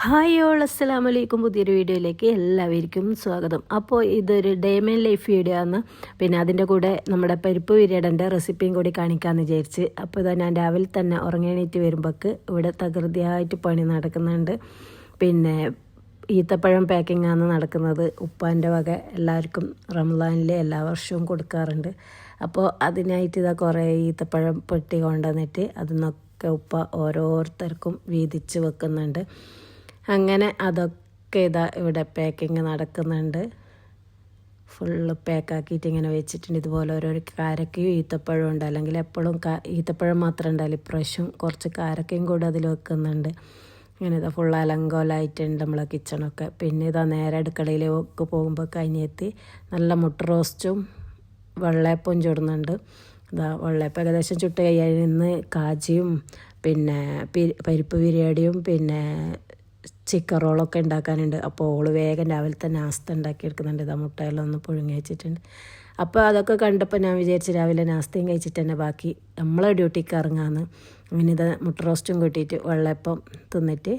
Hi all അസ്സലാമു അലൈക്കും. പുതിയൊരു വീഡിയോയിലേക്ക് എല്ലാവർക്കും സ്വാഗതം. അപ്പോൾ ഇതൊരു ഡേ മൈൻ ലൈഫ് വീഡിയോ ആണ്. പിന്നെ അതിൻ്റെ കൂടെ നമ്മുടെ പരിപ്പ് വിരടൻ്റെ റെസിപ്പിയും കൂടി കാണിക്കാമെന്ന് വിചാരിച്ച്. അപ്പോൾ ഇതാ ഞാൻ രാവിലെ തന്നെ ഉറങ്ങേണീറ്റ് വരുമ്പോൾക്ക് ഇവിടെ തകൃതിയായിട്ട് പണി നടക്കുന്നുണ്ട്. പിന്നെ ഈത്തപ്പഴം പാക്കിംഗ് ആണ് നടക്കുന്നത്. ഉപ്പാൻ്റെ വക എല്ലാവർക്കും റംസാനിൽ എല്ലാ വർഷവും കൊടുക്കാറുണ്ട്. അപ്പോൾ അതിനായിട്ട് ഇതാ കുറേ ഈത്തപ്പഴം പെട്ടി കൊണ്ടുവന്നിട്ട് അതിനൊക്കെ ഉപ്പ ഓരോരുത്തർക്കും വീതിച്ച് വെക്കുന്നുണ്ട്. അങ്ങനെ അതൊക്കെ ഇതാ ഇവിടെ പാക്കിങ് നടക്കുന്നുണ്ട്. ഫുള്ള് പാക്കാക്കിയിട്ട് ഇങ്ങനെ വെച്ചിട്ടുണ്ട്. ഇതുപോലെ ഓരോരോ കാരക്കയും ഈത്തപ്പഴം ഉണ്ട്. അല്ലെങ്കിൽ എപ്പോഴും ഈത്തപ്പഴം മാത്രം ഉണ്ടാവില്ല. ഇപ്രാവശ്യം കുറച്ച് കാരക്കയും കൂടെ അതിൽ വെക്കുന്നുണ്ട്. ഇങ്ങനെ ഇതാ ഫുൾ അലങ്കോലമായിട്ടുണ്ട് നമ്മളെ കിച്ചണൊക്കെ. പിന്നെ ഇതാ നേരെ അടുക്കളയിലേക്ക് പോകുമ്പോൾ കഴിഞ്ഞെത്തി നല്ല മുട്ട റോസ്റ്റും വെള്ളയപ്പവും ചുടുന്നുണ്ട്. ഇതാ വെള്ളയപ്പം ഏകദേശം ചുട്ട് കഴിയാൻ ഇന്ന് കാജിയും പിന്നെ പരിപ്പ് ബിരിയാണിയും പിന്നെ ചിക്കൻ റോളൊക്കെ ഉണ്ടാക്കാനുണ്ട്. അപ്പോൾ ഓള് വേഗം രാവിലെ തന്നെ നാസ്ത ഉണ്ടാക്കിയെടുക്കുന്നുണ്ട്. ഇതാ മുട്ടയെല്ലാം ഒന്ന് പുഴുങ്ങി വെച്ചിട്ടുണ്ട്. അപ്പോൾ അതൊക്കെ കണ്ടപ്പോൾ ഞാൻ വിചാരിച്ച് രാവിലെ നാസ്തയും കഴിച്ചിട്ട് തന്നെ ബാക്കി നമ്മളെ ഡ്യൂട്ടിക്ക് ഇറങ്ങാമെന്ന്. അങ്ങനെ ഇത് മുട്ട റോസ്റ്റും കൂട്ടിയിട്ട് വെള്ളയപ്പം തിന്നിട്ട്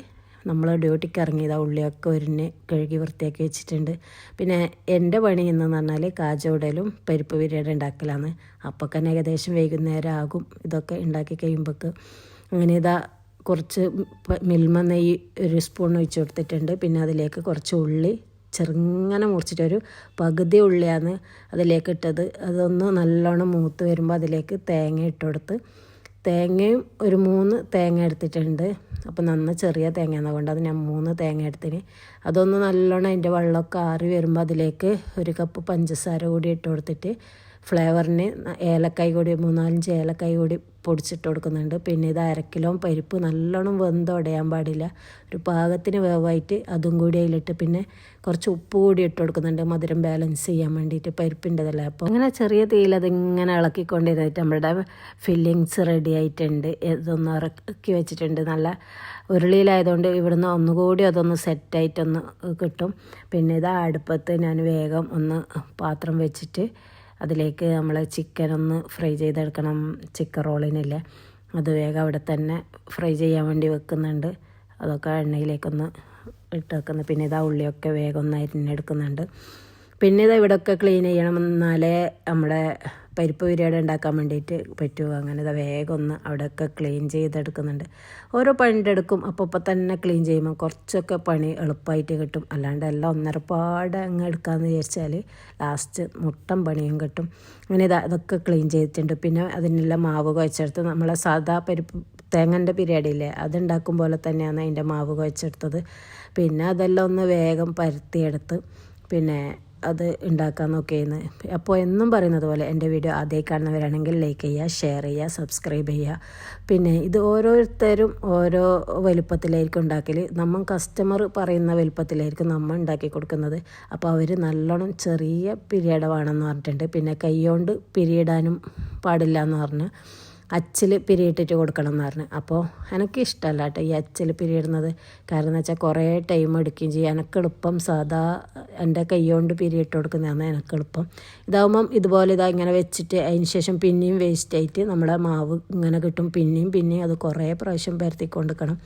നമ്മൾ ഡ്യൂട്ടിക്ക് ഇറങ്ങി. ഇതാ ഉള്ളിയൊക്കെ ഉരിഞ്ഞ് കഴുകി വൃത്തിയാക്കി വെച്ചിട്ടുണ്ട്. പിന്നെ എൻ്റെ പണി എന്ന് പറഞ്ഞാൽ കാജോടലും പരിപ്പ് ബിരിയാണി ഉണ്ടാക്കലാണ്. അപ്പോൾ തന്നെ ഏകദേശം വൈകുന്നേരം ആകും ഇതൊക്കെ ഉണ്ടാക്കി കഴിയുമ്പോൾക്ക്. അങ്ങനെ ഇതാ കുറച്ച് മിൽമ നെയ്യ് ഒരു സ്പൂൺ ഒഴിച്ച് കൊടുത്തിട്ടുണ്ട്. പിന്നെ അതിലേക്ക് കുറച്ച് ഉള്ളി ചെറുങ്ങനെ മുറിച്ചിട്ടൊരു പകുതി ഉള്ളിയാണ് അതിലേക്ക് ഇട്ടത്. അതൊന്ന് നല്ലോണം മൂത്ത് വരുമ്പോൾ അതിലേക്ക് തേങ്ങ ഇട്ട് കൊടുത്ത് തേങ്ങയും ഒരു 3 തേങ്ങ എടുത്തിട്ടുണ്ട്. അപ്പോൾ നന്ന ചെറിയ തേങ്ങ എന്നതുകൊണ്ട് അത് ഞാൻ 3 തേങ്ങ എടുത്തിന്. അതൊന്ന് നല്ലോണം അതിൻ്റെ വെള്ളമൊക്കെ ആറി വരുമ്പോൾ അതിലേക്ക് 1 കപ്പ് പഞ്ചസാര കൂടി ഇട്ട് കൊടുത്തിട്ട് ഫ്ലേവറിന് ഏലക്കായ് കൂടി 3-4 ഏലക്കായ് കൂടി പൊടിച്ചിട്ട് കൊടുക്കുന്നുണ്ട്. പിന്നെ ഇത് 1/2 കിലോ പരിപ്പ് നല്ലോണം വെന്തുടയാൻ പാടില്ല. ഒരു പാകത്തിന് വേവായിട്ട് അതും കൂടി അതിലിട്ട് പിന്നെ കുറച്ച് ഉപ്പ് കൂടി ഇട്ട് കൊടുക്കുന്നുണ്ട്, മധുരം ബാലൻസ് ചെയ്യാൻ വേണ്ടിയിട്ട് പരിപ്പിൻ്റെതല്ലേ. അപ്പോൾ അങ്ങനെ ചെറിയ തീയിൽ അതിങ്ങനെ ഇളക്കിക്കൊണ്ടിരുന്നിട്ട് നമ്മുടെ ഫില്ലിങ്സ് റെഡി ആയിട്ടുണ്ട്. ഇതൊന്ന് ഇറക്കി വെച്ചിട്ടുണ്ട്. നല്ല ഉരുളിയിലായതുകൊണ്ട് ഇവിടുന്ന് ഒന്നുകൂടി അതൊന്ന് സെറ്റായിട്ടൊന്ന് കിട്ടും. പിന്നെ ഇത് അടുപ്പത്ത് ഞാൻ വേഗം ഒന്ന് പാത്രം വെച്ചിട്ട് അതിലേക്ക് നമ്മൾ ചിക്കൻ ഒന്ന് ഫ്രൈ ചെയ്തെടുക്കണം. ചിക്കൻ റോളിനില്ലേ അത് വേഗം അവിടെ തന്നെ ഫ്രൈ ചെയ്യാൻ വേണ്ടി വെക്കുന്നുണ്ട്. അതൊക്കെ എണ്ണയിലേക്കൊന്ന് ഇട്ട് വെക്കുന്നത്. പിന്നെ ഇതാ ഉള്ളിയൊക്കെ വേഗം ഒന്ന് അരിഞ്ഞെടുക്കുന്നുണ്ട്. പിന്നെ ഇതാ ഇവിടെയൊക്കെ ക്ലീൻ ചെയ്യണം, എന്നാലേ നമ്മുടെ പരിപ്പ് ബിരിയാണി ഉണ്ടാക്കാൻ വേണ്ടിയിട്ട് പറ്റുമോ. അങ്ങനെ ഇതാ വേഗം ഒന്ന് അവിടെയൊക്കെ ക്ലീൻ ചെയ്തെടുക്കുന്നുണ്ട്. ഓരോ പണിയുടെ എടുക്കും. അപ്പോൾ തന്നെ ക്ലീൻ ചെയ്യുമ്പോൾ കുറച്ചൊക്കെ പണി എളുപ്പമായിട്ട് കിട്ടും. അല്ലാണ്ട് എല്ലാം ഒന്നരപ്പാട് അങ്ങ് എടുക്കാമെന്ന് വിചാരിച്ചാൽ ലാസ്റ്റ് മുട്ടം പണിയും കിട്ടും. അങ്ങനെ അതൊക്കെ ക്ലീൻ ചെയ്തിട്ടുണ്ട്. പിന്നെ അതിനെല്ലാം മാവ് കുഴച്ചെടുത്ത് നമ്മളെ സാധാ പരിപ്പ് തേങ്ങൻ്റെ ബിരിയാണിയില്ലേ അതുണ്ടാക്കും പോലെ തന്നെയാണ് അതിൻ്റെ മാവ് കുഴച്ചെടുത്തത്. പിന്നെ അതെല്ലാം ഒന്ന് വേഗം പരത്തിയെടുത്ത് പിന്നെ അത് ഉണ്ടാക്കാൻ നോക്കിയെന്ന്. അപ്പോൾ എന്നും പറയുന്നത് പോലെ എൻ്റെ വീഡിയോ ആദ്യമായി കാണുന്നവരാണെങ്കിൽ ലൈക്ക് ചെയ്യുക, ഷെയർ ചെയ്യുക, സബ്സ്ക്രൈബ് ചെയ്യുക. പിന്നെ ഇത് ഓരോരുത്തരും ഓരോ വലുപ്പത്തിലായിരിക്കും ഉണ്ടാക്കൽ. നമ്മൾ കസ്റ്റമർ പറയുന്ന വലുപ്പത്തിലായിരിക്കും നമ്മൾ ഉണ്ടാക്കി കൊടുക്കുന്നത്. അപ്പോൾ അവർ നല്ലോണം ചെറിയ പിരിയട വേണമെന്ന് പറഞ്ഞിട്ടുണ്ട്. പിന്നെ കൈകൊണ്ട് പിരിയിടാനും പാടില്ല എന്ന് പറഞ്ഞ് അച്ചിൽ പിരിയിട്ടിട്ട് കൊടുക്കണം എന്ന് പറഞ്ഞു. അപ്പോൾ എനിക്ക് ഇഷ്ടമല്ല കേട്ടോ ഈ അച്ചിൽ പിരിയിടുന്നത്. കാരണം എന്ന് വെച്ചാൽ കുറേ ടൈം എടുക്കുകയും ചെയ്യും. എനിക്ക് എളുപ്പം സാധാ എൻ്റെ കൈ കൊണ്ട് പിരിയിട്ട് കൊടുക്കുന്നതാണ് എനിക്ക് എളുപ്പം. ഇതാകുമ്പം ഇതുപോലെ ഇങ്ങനെ വെച്ചിട്ട് അതിന് ശേഷം പിന്നെയും വേസ്റ്റായിട്ട് നമ്മുടെ മാവ് ഇങ്ങനെ കിട്ടും. പിന്നെയും അത് കുറേ പ്രാവശ്യം പരത്തിക്കൊണ്ട് നിൽക്കണം.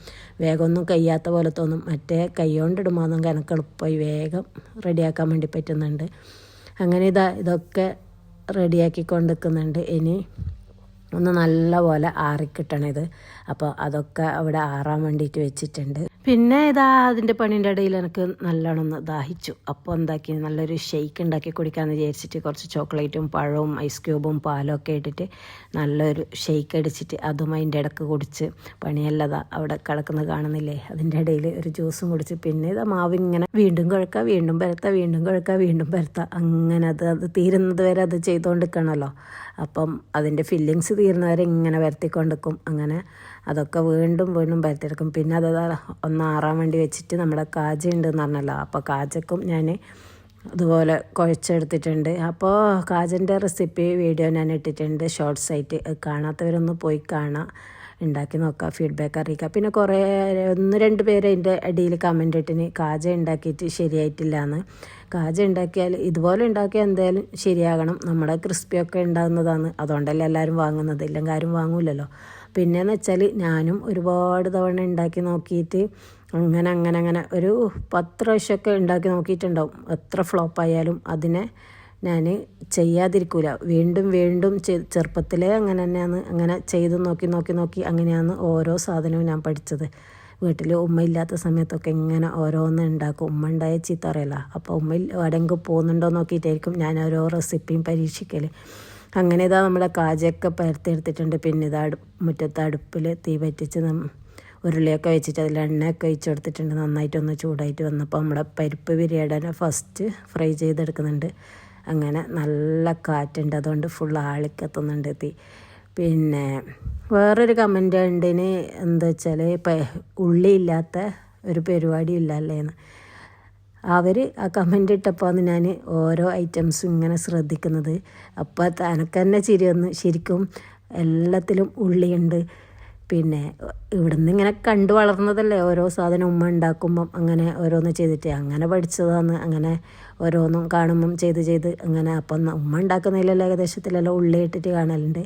വേഗമൊന്നും കഴിയാത്ത പോലെ തോന്നും. മറ്റേ കൈ കൊണ്ട് ഇടുമ്പോൾ എനിക്ക് എളുപ്പമായി വേഗം റെഡിയാക്കാൻ വേണ്ടി പറ്റുന്നുണ്ട്. അങ്ങനെ ഇതൊക്കെ റെഡിയാക്കി കൊണ്ടിരിക്കുന്നുണ്ട്. ഇനി ഒന്ന് നല്ല പോലെ ആറിക്കിട്ടണം ഇത്. അപ്പോൾ അതൊക്കെ അവിടെ ആറാൻ വേണ്ടിയിട്ട് വെച്ചിട്ടുണ്ട്. പിന്നെ അതിൻ്റെ പണീൻ്റെ ഇടയിൽ എനിക്ക് നല്ലോണം ഒന്ന് ദാഹിച്ചു. അപ്പോൾ എന്താക്കി നല്ലൊരു ഷെയ്ക്ക് ഉണ്ടാക്കി കുടിക്കാമെന്ന് വിചാരിച്ചിട്ട് കുറച്ച് ചോക്ലേറ്റും പഴവും ഐസ് ക്യൂബും പാലും ഒക്കെ ഇട്ടിട്ട് നല്ലൊരു ഷെയ്ക്ക് അടിച്ചിട്ട് അതും അതിൻ്റെ ഇടയ്ക്ക് കുടിച്ച് പണിയല്ലതാ അവിടെ കിടക്കുന്നത് കാണുന്നില്ലേ. അതിൻ്റെ ഇടയിൽ ഒരു ജ്യൂസും കുടിച്ച് പിന്നെ മാവ് ഇങ്ങനെ വീണ്ടും കുഴക്കുക, വീണ്ടും പരത്തുക, വീണ്ടും കുഴക്കുക, വീണ്ടും പരത്തുക. അങ്ങനെ അത് തീരുന്നത് വരെ അത് ചെയ്തുകൊണ്ടിരിക്കണമല്ലോ. അപ്പം അതിൻ്റെ ഫില്ലിങ്സ് തീരുന്നവരെ ഇങ്ങനെ പരത്തിക്കൊണ്ടിരിക്കും. അങ്ങനെ അതൊക്കെ വീണ്ടും പരത്തിയെടുക്കും. പിന്നെ അത് ഒന്ന് ആറാൻ വേണ്ടി വെച്ചിട്ട് നമ്മുടെ കാജ ഉണ്ടെന്ന് പറഞ്ഞല്ലോ. അപ്പോൾ കാജക്കും ഞാൻ അതുപോലെ കുഴച്ചെടുത്തിട്ടുണ്ട്. അപ്പോൾ കാജൻ്റെ റെസിപ്പി വീഡിയോ ഞാൻ ഇട്ടിട്ടുണ്ട് ഷോർട്സ് ആയിട്ട്. കാണാത്തവരൊന്ന് പോയി കാണാം, ഉണ്ടാക്കി നോക്കുക, ഫീഡ്ബാക്ക് അറിയിക്കുക. പിന്നെ കുറേ 1-2 പേര് അതിൻ്റെ അടിയിൽ കമൻ്റ് ഇട്ടിന് കാജ ഉണ്ടാക്കിയിട്ട് ശരിയായിട്ടില്ല എന്ന്. കാജ ഉണ്ടാക്കിയാൽ ഇതുപോലെ ഉണ്ടാക്കിയാൽ എന്തായാലും ശരിയാകണം. നമ്മുടെ ക്രിസ്പിയൊക്കെ ഉണ്ടാകുന്നതാണ്, അതുകൊണ്ടല്ലേ എല്ലാവരും വാങ്ങുന്നത്. ഇല്ലെങ്കിൽ ആരും വാങ്ങൂലല്ലോ. പിന്നെയെന്ന് വെച്ചാൽ ഞാനും ഒരുപാട് തവണ ഉണ്ടാക്കി നോക്കിയിട്ട് അങ്ങനെ ഒരു 10 പ്രാവശ്യമൊക്കെ ഉണ്ടാക്കി നോക്കിയിട്ടുണ്ടാവും. എത്ര ഫ്ലോപ്പായാലും അതിനെ ഞാൻ ചെയ്യാതിരിക്കില്ല. വീണ്ടും ചെറുപ്പത്തിലേ അങ്ങനെ തന്നെയാണ്. അങ്ങനെ ചെയ്ത് നോക്കി അങ്ങനെയാണ് ഓരോ സാധനവും ഞാൻ പഠിച്ചത്. വീട്ടിൽ ഉമ്മ ഇല്ലാത്ത സമയത്തൊക്കെ ഇങ്ങനെ ഓരോന്ന് ഉണ്ടാക്കും. ഉമ്മ ഉണ്ടായ ചീത്ത അറിയില്ല. അപ്പോൾ ഉമ്മ എവിടെയെങ്കിലും പോകുന്നുണ്ടോ നോക്കിയിട്ടായിരിക്കും ഞാൻ ഓരോ റെസിപ്പിയും പരീക്ഷിക്കൽ. അങ്ങനെ ഇതാ നമ്മുടെ കാജയൊക്കെ പരത്തെടുത്തിട്ടുണ്ട്. പിന്നെ ഇതാ മുറ്റത്ത് അടുപ്പിൽ തീ പറ്റിച്ച് ഉരുളിയൊക്കെ വെച്ചിട്ട് അതിൽ എണ്ണയൊക്കെ ഒഴിച്ച് കൊടുത്തിട്ടുണ്ട്. നന്നായിട്ടൊന്ന് ചൂടായിട്ട് വന്നപ്പോൾ നമ്മുടെ പരിപ്പ് ബിരിയാണി ഫസ്റ്റ് ഫ്രൈ ചെയ്തെടുക്കുന്നുണ്ട്. അങ്ങനെ നല്ല കാറ്റുണ്ട്, അതുകൊണ്ട് ഫുൾ ആളിക്കത്തുന്നുണ്ട് തീ. പിന്നെ വേറൊരു കമൻ്റ് ഉണ്ടിന് എന്താ വെച്ചാൽ ഉള്ളിയില്ലാത്ത ഒരു പരിപാടി ഇല്ലല്ലേന്ന്. അവർ ആ കമൻ്റ് ഇട്ടപ്പോൾ ഞാൻ ഓരോ ഐറ്റംസും ഇങ്ങനെ ശ്രദ്ധിക്കുന്നത്. അപ്പോൾ തനക്ക് തന്നെ ചിരി വന്നു. ശരിക്കും എല്ലാത്തിലും ഉള്ളിയുണ്ട്. പിന്നെ ഇവിടുന്ന് ഇങ്ങനെ കണ്ടു വളർന്നതല്ലേ, ഓരോ സാധനം ഉമ്മ ഉണ്ടാക്കുമ്പം അങ്ങനെ ഓരോന്ന് ചെയ്തിട്ട് അങ്ങനെ പഠിച്ചതാണ്. അങ്ങനെ ഓരോന്നും കാണുമ്പം ചെയ്ത് അങ്ങനെ അപ്പം ഉമ്മ ഉണ്ടാക്കുന്നതിലെല്ലാം ഏകദേശത്തിലെല്ലാം ഉള്ളി ഇട്ടിട്ട് കാണലുണ്ട്.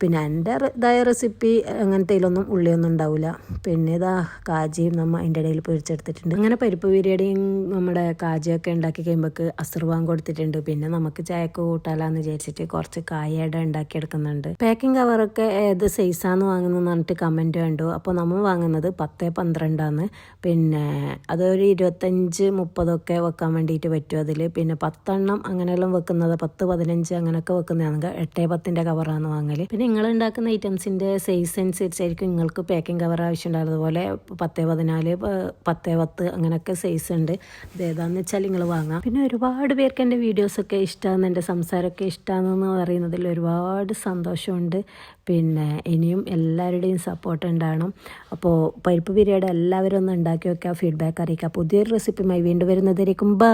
പിന്നെ എൻ്റെ ഇതായ റെസിപ്പി അങ്ങനത്തേലൊന്നും ഉള്ളിയൊന്നും ഉണ്ടാവില്ല. പിന്നെ ഇതാ കാജിയും നമ്മൾ അതിൻ്റെ ഇടയിൽ പൊരിച്ചെടുത്തിട്ടുണ്ട്. അങ്ങനെ പരിപ്പ് ബിരിയാണിയും നമ്മുടെ കാജിയൊക്കെ ഉണ്ടാക്കി കഴിയുമ്പോൾ അസർവാൻ കൊടുത്തിട്ടുണ്ട്. പിന്നെ നമുക്ക് ചായക്ക് കൂട്ടാലാന്ന് വിചാരിച്ചിട്ട് കുറച്ച് കായയുടെ ഉണ്ടാക്കിയെടുക്കുന്നുണ്ട്. പാക്കിംഗ് കവറൊക്കെ ഏത് സൈസാന്ന് വാങ്ങുന്നതെന്ന് പറഞ്ഞിട്ട് കമൻറ്റ് കണ്ടു. അപ്പോൾ നമ്മൾ വാങ്ങുന്നത് 10-12 പിന്നെ അതൊരു 25-30 വെക്കാൻ വേണ്ടിയിട്ട് പറ്റും അതിൽ. പിന്നെ 10 എണ്ണം അങ്ങനെയെല്ലാം വെക്കുന്നത് 10-15 അങ്ങനെയൊക്കെ വെക്കുന്നതാണെങ്കിൽ 8-10 കവറാണ് വാങ്ങൽ. പിന്നെ നിങ്ങൾ ഉണ്ടാക്കുന്ന ഐറ്റംസിൻ്റെ സൈസ് അനുസരിച്ചായിരിക്കും നിങ്ങൾക്ക് പാക്കിംഗ് കവർ ആവശ്യമുണ്ടാകും. അതുപോലെ 10-14, 10-10 അങ്ങനെയൊക്കെ സൈസ് ഉണ്ട്. അത് ഏതാണെന്ന് വെച്ചാൽ നിങ്ങൾ വാങ്ങാം. പിന്നെ ഒരുപാട് പേർക്ക് എൻ്റെ വീഡിയോസൊക്കെ ഇഷ്ടമാണ്, എൻ്റെ സംസാരമൊക്കെ ഇഷ്ടമാണെന്ന് പറയുന്നതിൽ ഒരുപാട് സന്തോഷമുണ്ട്. പിന്നെ ഇനിയും എല്ലാവരുടെയും സപ്പോർട്ട് ഉണ്ടാകണം. അപ്പോൾ പരിപ്പ് ബിരിയാണി എല്ലാവരും ഒന്ന് ഉണ്ടാക്കി വെക്കുക, ഫീഡ്ബാക്ക് അറിയിക്കുക. പുതിയൊരു റെസിപ്പിയുമായി വീണ്ടും വരുന്നതായിരിക്കും. ബൈ.